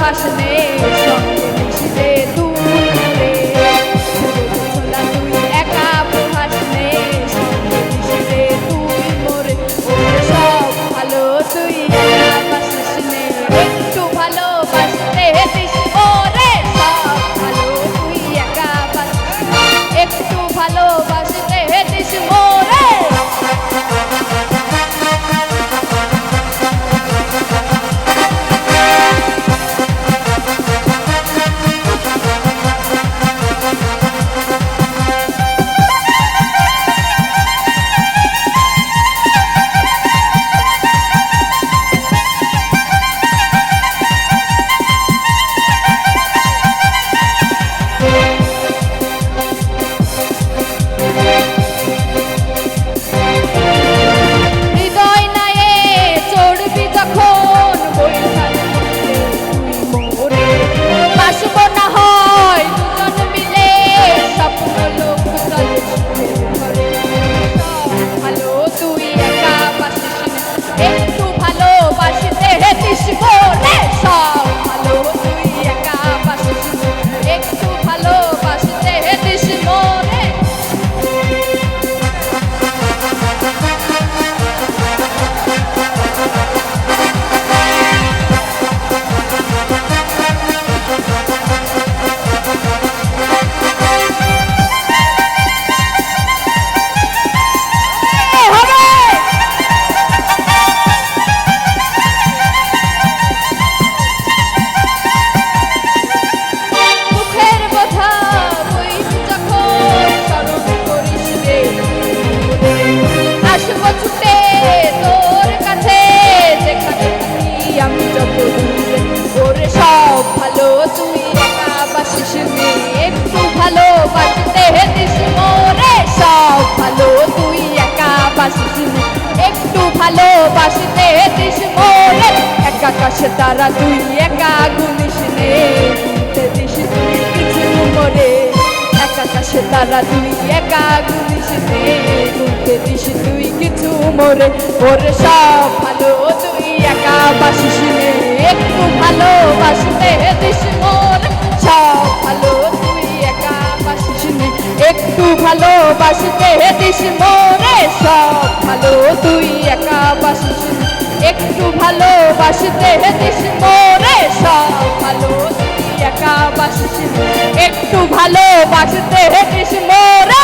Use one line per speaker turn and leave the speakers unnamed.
বাসনে সঙ্গে মিশিলে তুই রে ছোলা তুই একা বাসনে সঙ্গে মিশিলে তুই মোরে ওরে সব ভালো তুই একা বাসিস নে একটু ভালোবাসতে দিস ওরে সব ভালো তুই একা বাসিস একটু ভালোবাসতে দিস মোরে একটু ভালোবাসতে দিস মোরে সব ভালো তুই একা বাসিস একটু ভালোবাসতে দিস মোরে এক আকাশে তারা তুই একা গুনিস নে গুনতে দিস তুই কিছু মোরে এক আকাশে তারা তুই একা গুনিস নে গুনতে দিস তুই কিছু মোরে ওরে সব ভালো তুই একা বাসিস নে একটু ভালোবাসতে দিস মোরে সব ভালো তুই একা বাসিস নে একটু ভালোবাসতে দিস মোরে সব ভালো তুই একা বাসিস নে একটু ভালোবাসতে দিস মোরে সব ভালো তুই একা বাসিস নে একটু ভালোবাসতে দিস মোরে